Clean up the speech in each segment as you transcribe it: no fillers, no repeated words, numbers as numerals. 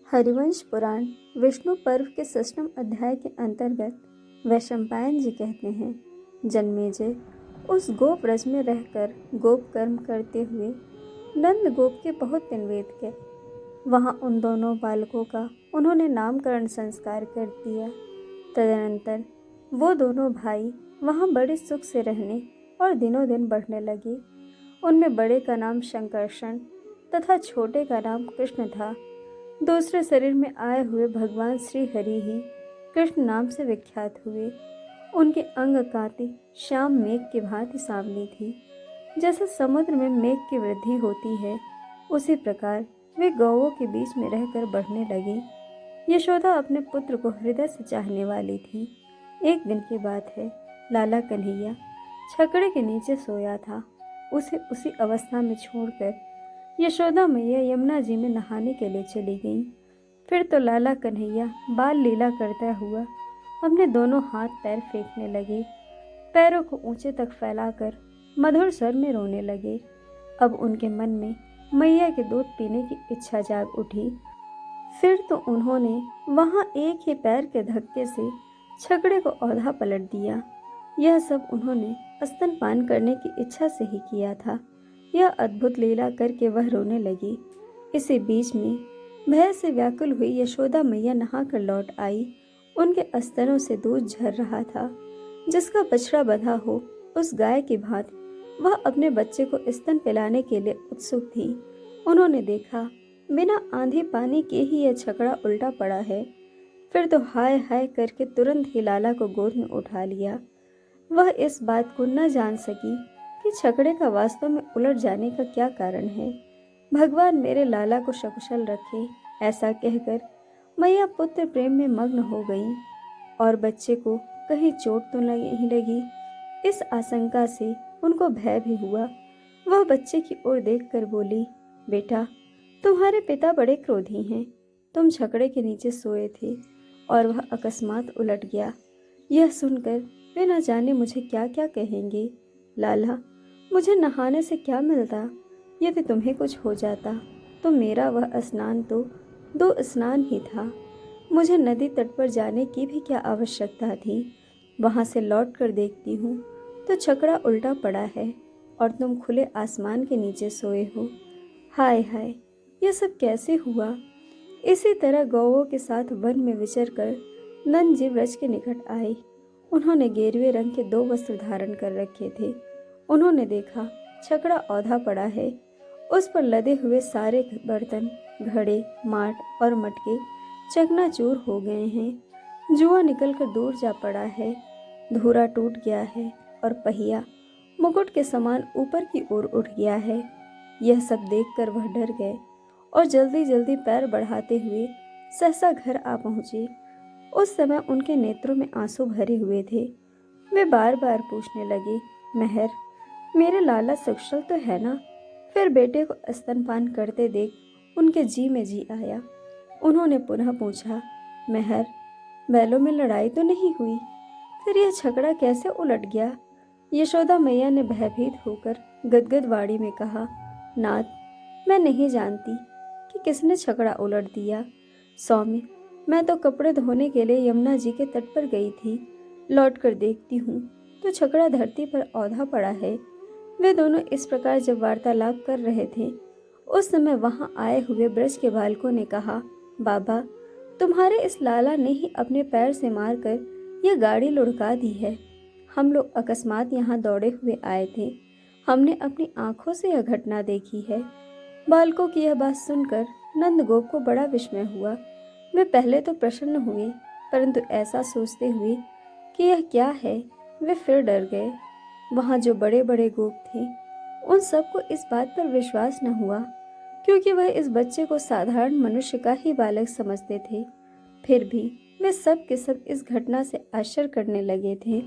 हरिवंश पुराण विष्णु पर्व के 6वें अध्याय के अंतर्गत वैशंपायन जी कहते हैं, जन्मेजय उस गोप रज में रहकर गोप कर्म करते हुए नंद गोप के बहुत दिन बीत गए। वहाँ उन दोनों बालकों का उन्होंने नामकरण संस्कार कर दिया। तदनंतर वो दोनों भाई वहाँ बड़े सुख से रहने और दिनों दिन बढ़ने लगे। उनमें बड़े का नाम शंकरषण तथा छोटे का नाम कृष्ण था। दूसरे शरीर में आए हुए भगवान श्री हरि ही कृष्ण नाम से विख्यात हुए। उनके अंग कांति श्याम मेघ की भांति सांवली थी। जैसे समुद्र में मेघ की वृद्धि होती है, उसी प्रकार वे गौओं के बीच में रहकर बढ़ने लगे। यशोदा अपने पुत्र को हृदय से चाहने वाली थी। एक दिन की बात है, लाला कन्हैया छकड़े के नीचे सोया था। उसे उसी अवस्था में छोड़कर यशोदा मैया यमुना जी में नहाने के लिए चली गईं। फिर तो लाला कन्हैया बाल लीला करता हुआ अपने दोनों हाथ पैर फेंकने लगे। पैरों को ऊंचे तक फैलाकर मधुर स्वर में रोने लगे। अब उनके मन में मैया के दूध पीने की इच्छा जाग उठी। फिर तो उन्होंने वहां एक ही पैर के धक्के से छकड़े को औंधा पलट दिया। यह सब उन्होंने स्तनपान करने की इच्छा से ही किया था। यह अद्भुत लीला करके वह रोने लगी। इसी बीच में भय से व्याकुल हुई यशोदा मैया नहाकर लौट आई। उनके स्तनों से दूध झर रहा था। जिसका बछड़ा बंधा हो उस गाय की भांति वह अपने बच्चे को स्तन पिलाने के लिए उत्सुक थी। उन्होंने देखा बिना आंधी पानी के ही यह छकड़ा उल्टा पड़ा है। फिर तो हाय हाय करके तुरंत ही लाला को गोद में उठा लिया। वह इस बात को न जान सकी कि छकड़े का वास्तव में उलट जाने का क्या कारण है। भगवान मेरे लाला को सकुशल रखे, ऐसा कहकर मैया पुत्र प्रेम में मग्न हो गई। और बच्चे को कहीं चोट तो नहीं लगी, इस आशंका से उनको भय भी हुआ। वह बच्चे की ओर देखकर बोली, बेटा तुम्हारे पिता बड़े क्रोधी हैं। तुम छकड़े के नीचे सोए थे और वह अकस्मात उलट गया। यह सुनकर वे न जाने मुझे क्या क्या कहेंगे। लाला मुझे नहाने से क्या मिलता? यदि तुम्हें कुछ हो जाता तो मेरा वह स्नान तो 2 स्नान ही था। मुझे नदी तट पर जाने की भी क्या आवश्यकता थी? वहां से लौट कर देखती हूँ तो छकड़ा उल्टा पड़ा है और तुम खुले आसमान के नीचे सोए हो। हाय हाय, यह सब कैसे हुआ? इसी तरह गौओं के साथ वन में विचर कर नंद जी व्रज के निकट आए। उन्होंने गेरुए रंग के 2 वस्त्र धारण कर रखे थे। उन्होंने देखा छकड़ा औधा पड़ा है। उस पर लदे हुए सारे बर्तन, घड़े, माट और मटके चकनाचूर हो गए हैं। जुआ निकलकर दूर जा पड़ा है। धूरा टूट गया है और पहिया मुकुट के समान ऊपर की ओर उठ गया है। यह सब देखकर वह डर गए और जल्दी जल्दी पैर बढ़ाते हुए सहसा घर आ पहुंचे। उस समय उनके नेत्रों में आंसू भरे हुए थे। वे बार बार पूछने लगे, मेहर मेरे लाला सकुशल तो है ना? फिर बेटे को स्तनपान करते देख उनके जी में जी आया। उन्होंने पुनः पूछा, मेहर बैलों में लड़ाई तो नहीं हुई? फिर यह छकड़ा कैसे उलट गया? यशोदा मैया ने भयभीत होकर गदगद वाणी में कहा, नाथ मैं नहीं जानती कि किसने छकड़ा उलट दिया। सौम्य मैं तो कपड़े धोने के लिए यमुना जी के तट पर गई थी। लौट कर देखती हूँ तो छकड़ा धरती पर औधा पड़ा है। वे दोनों इस प्रकार जब वार्तालाप कर रहे थे, उस समय वहां आए हुए ब्रज के बालकों ने कहा, बाबा तुम्हारे इस लाला ने ही अपने पैर से मारकर यह गाड़ी लुढ़का दी है। हम लोग अकस्मात यहाँ दौड़े हुए आए थे। हमने अपनी आंखों से यह घटना देखी है। बालकों की यह बात सुनकर नंद गोप को बड़ा विस्मय हुआ। वे पहले तो प्रसन्न हुए, परंतु ऐसा सोचते हुए कि यह क्या है, वे फिर डर गए। वहाँ जो बड़े बड़े गोप थे, उन सबको इस बात पर विश्वास न हुआ, क्योंकि वह इस बच्चे को साधारण मनुष्य का ही बालक समझते थे। फिर भी वे सब के सब इस घटना से आश्चर्य करने लगे थे।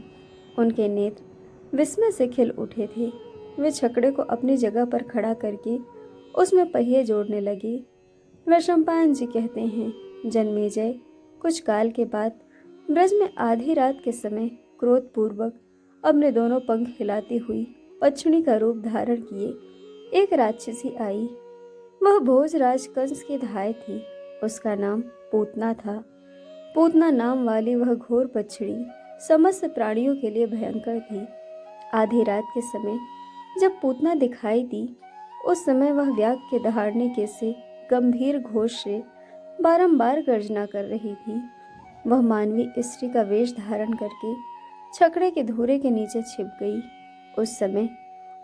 उनके नेत्र विस्मय से खिल उठे थे। वे छकड़े को अपनी जगह पर खड़ा करके उसमें पहिए जोड़ने लगे। वैशंपायन जी कहते हैं, जन्मेजय कुछ काल के बाद ब्रज में आधी रात के समय क्रोधपूर्वक अपने दोनों पंख हिलाती हुई पक्षिणी का रूप धारण किए एक राक्षसी आई। वह भोजराज कंस की धाय थी। उसका नाम पूतना था। पूतना नाम वाली वह घोर बछड़ी समस्त प्राणियों के लिए भयंकर थी। आधी रात के समय जब पूतना दिखाई दी, उस समय वह व्याघ्र के दहाड़ने के से गंभीर घोष से बारंबार गर्जना कर रही थी। वह मानवीय स्त्री का वेश धारण करके छकड़े के धूरे के नीचे छिप गई। उस समय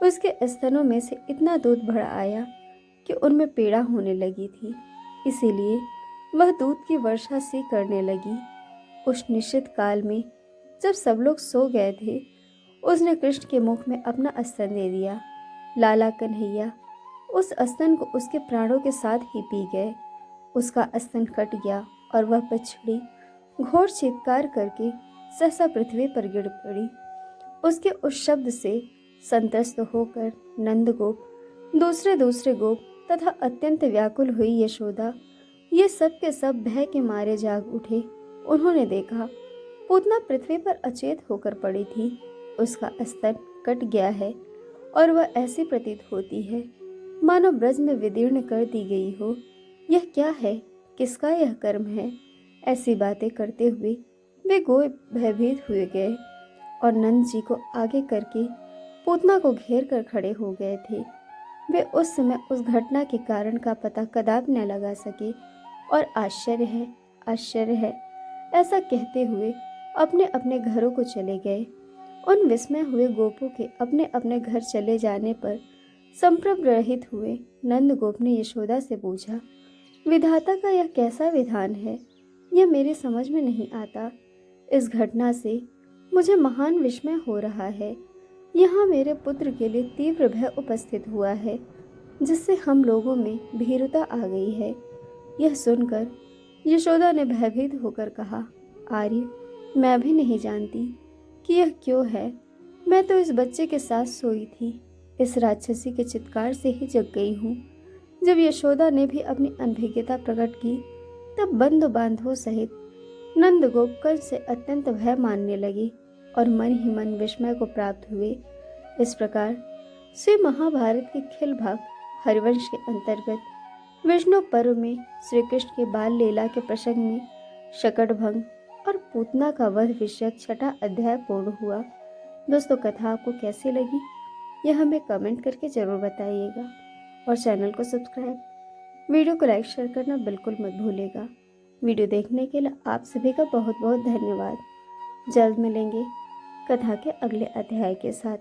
उसके स्तनों में से इतना दूध भर आया कि उनमें पीड़ा होने लगी थी, इसीलिए वह दूध की वर्षा सी करने लगी। उस निश्चित काल में जब सब लोग सो गए थे, उसने कृष्ण के मुख में अपना स्तन दे दिया। लाला कन्हैया उस स्तन को उसके प्राणों के साथ ही पी गए। उसका स्तन कट गया और वह बछड़ी घोर चीत्कार करके सहसा पृथ्वी पर गिर पड़ी। उसके उस शब्द से संत्रस्त होकर नंदगोप, दूसरे गोप तथा अत्यंत व्याकुल हुई यशोदा, ये सब के सब भय के मारे जाग उठे। उन्होंने देखा पूतना पृथ्वी पर अचेत होकर पड़ी थी। उसका स्तन कट गया है और वह ऐसी प्रतीत होती है मानो ब्रज में विदीर्ण कर दी गई हो। यह क्या है, किसका यह कर्म है? ऐसी बातें करते हुए वे गोप भयभीत हुए गए और नंद जी को आगे करके पूतना को घेर कर खड़े हो गए थे। वे उस समय उस घटना के कारण का पता कदापि न लगा सके और आश्चर्य है ऐसा कहते हुए अपने अपने घरों को चले गए। उन विस्मय हुए गोपों के अपने अपने घर चले जाने पर संप्रभ रहित हुए नंद गोप ने यशोदा से पूछा, विधाता का यह कैसा विधान है? यह मेरी समझ में नहीं आता। इस घटना से मुझे महान विस्मय हो रहा है। यहाँ मेरे पुत्र के लिए तीव्र भय उपस्थित हुआ है, जिससे हम लोगों में भीरुता आ गई है। यह सुनकर यशोदा ने भयभीत होकर कहा, आर्य, मैं भी नहीं जानती कि यह क्यों है। मैं तो इस बच्चे के साथ सोई थी, इस राक्षसी के चित्कार से ही जग गई हूँ। जब यशोदा ने भी अपनी अनभिज्ञता प्रकट की, तब बंधु बांधवों सहित नंदगोप कंस से अत्यंत भय मानने लगे और मन ही मन विस्मय को प्राप्त हुए। इस प्रकार श्री महाभारत के खिल भाग हरिवंश के अंतर्गत विष्णु पर्व में श्री कृष्ण के बाल लीला के प्रसंग में शकटभंग और पूतना का वध विषयक 6वां अध्याय पूर्ण हुआ। दोस्तों, कथा आपको कैसी लगी यह हमें कमेंट करके जरूर बताइएगा और चैनल को सब्सक्राइब, वीडियो को लाइक शेयर करना बिल्कुल मत भूलिएगा। वीडियो देखने के लिए आप सभी का बहुत बहुत धन्यवाद। जल्द मिलेंगे कथा के अगले अध्याय के साथ।